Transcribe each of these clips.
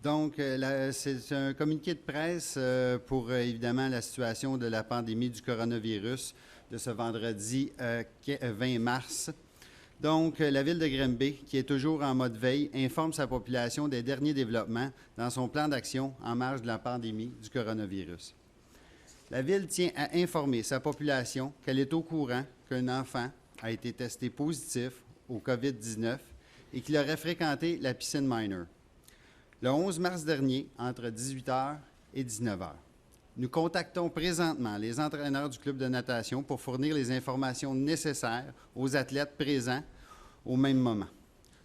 Donc, c'est un communiqué de presse pour évidemment la situation de la pandémie du coronavirus de ce vendredi 20 mars. Donc, la ville de Granby, qui est toujours en mode veille, informe sa population des derniers développements dans son plan d'action en marge de la pandémie du coronavirus. La ville tient à informer sa population qu'elle est au courant qu'un enfant a été testé positif au COVID-19 et qu'il aurait fréquenté la piscine Minor le 11 mars dernier, entre 18h et 19h. Nous contactons présentement les entraîneurs du club de natation pour fournir les informations nécessaires aux athlètes présents au même moment.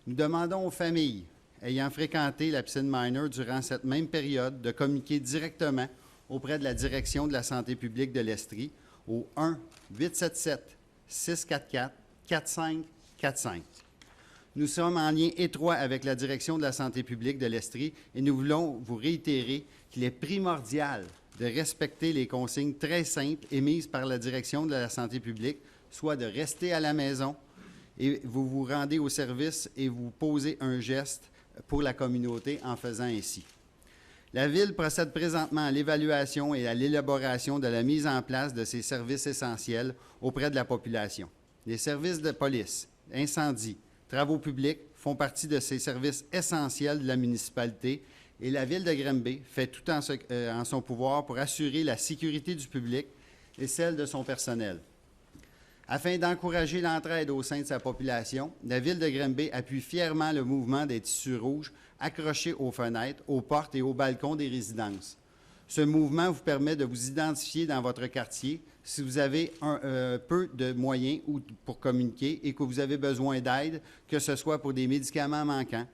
Nous demandons aux familles ayant fréquenté la piscine Minor durant cette même période de communiquer directement auprès de la direction de la santé publique de l'Estrie au 1-877-644-4545. Nous sommes en lien étroit avec la direction de la santé publique de l'Estrie et nous voulons vous réitérer qu'il est primordial de respecter les consignes très simples émises par la direction de la santé publique, soit de rester à la maison et vous vous rendez au service et vous posez un geste pour la communauté en faisant ainsi. La Ville procède présentement à l'évaluation et à l'élaboration de la mise en place de ces services essentiels auprès de la population. Les services de police, incendie, travaux publics font partie de ces services essentiels de la municipalité et la Ville de Granby fait tout en son pouvoir pour assurer la sécurité du public et celle de son personnel. Afin d'encourager l'entraide au sein de sa population, la Ville de Granby appuie fièrement le mouvement des tissus rouges accrochés aux fenêtres, aux portes et aux balcons des résidences. Ce mouvement vous permet de vous identifier dans votre quartier si vous avez un peu de moyens pour communiquer et que vous avez besoin d'aide, que ce soit pour des médicaments manquants,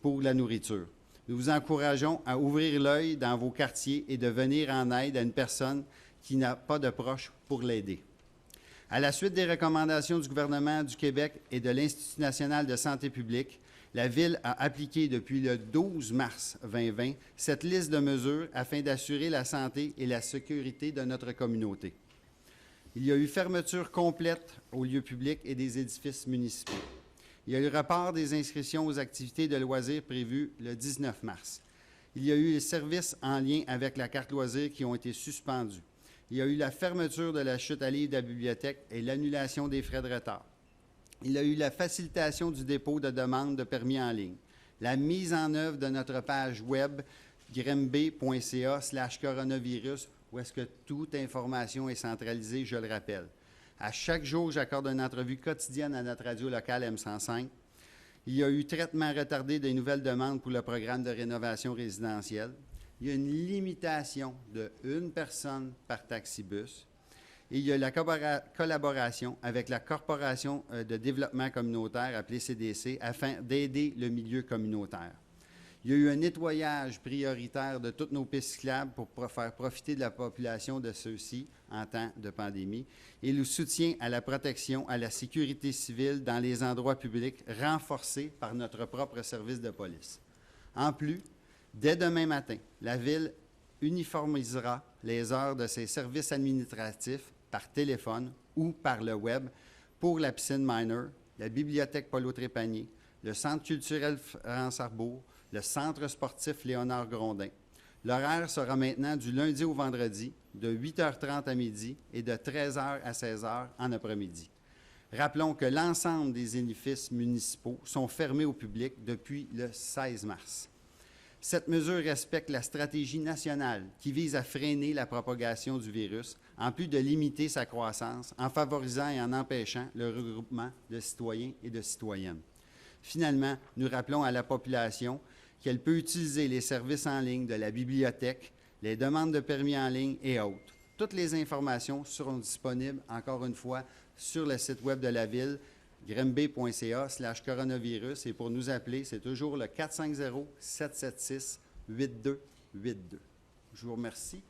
pour la nourriture. Nous vous encourageons à ouvrir l'œil dans vos quartiers et de venir en aide à une personne qui n'a pas de proche pour l'aider. À la suite des recommandations du gouvernement du Québec et de l'Institut national de santé publique, la Ville a appliqué depuis le 12 mars 2020 cette liste de mesures afin d'assurer la santé et la sécurité de notre communauté. Il y a eu fermeture complète aux lieux publics et des édifices municipaux. Il y a eu report des inscriptions aux activités de loisirs prévues le 19 mars. Il y a eu les services en lien avec la carte loisirs qui ont été suspendus. Il y a eu la fermeture de la chute à livres de la bibliothèque et l'annulation des frais de retard. Il y a eu la facilitation du dépôt de demandes de permis en ligne, la mise en œuvre de notre page web granby.ca/coronavirus où est-ce que toute information est centralisée, je le rappelle. À chaque jour, j'accorde une entrevue quotidienne à notre radio locale M105. Il y a eu traitement retardé des nouvelles demandes pour le programme de rénovation résidentielle. Il y a une limitation de 1 personne par taxibus. Et il y a la collaboration avec la Corporation de développement communautaire, appelée CDC, afin d'aider le milieu communautaire. Il y a eu un nettoyage prioritaire de toutes nos pistes cyclables pour faire profiter de la population de ceux-ci en temps de pandémie et le soutien à la protection, à la sécurité civile dans les endroits publics renforcé par notre propre service de police. En plus, dès demain matin, la Ville uniformisera les heures de ses services administratifs par téléphone ou par le web pour la piscine Minor, la bibliothèque Paulo Trépanier, le Centre culturel France-Arbour, le Centre sportif Léonard Grondin. L'horaire sera maintenant du lundi au vendredi, de 8h30 à midi et de 13h à 16h en après-midi. Rappelons que l'ensemble des édifices municipaux sont fermés au public depuis le 16 mars. Cette mesure respecte la stratégie nationale qui vise à freiner la propagation du virus, en plus de limiter sa croissance, en favorisant et en empêchant le regroupement de citoyens et de citoyennes. Finalement, nous rappelons à la population qu'elle peut utiliser les services en ligne de la bibliothèque, les demandes de permis en ligne et autres. Toutes les informations seront disponibles, encore une fois, sur le site web de la Ville, granby.ca/coronavirus. Et pour nous appeler, c'est toujours le 450-776-8282. Je vous remercie.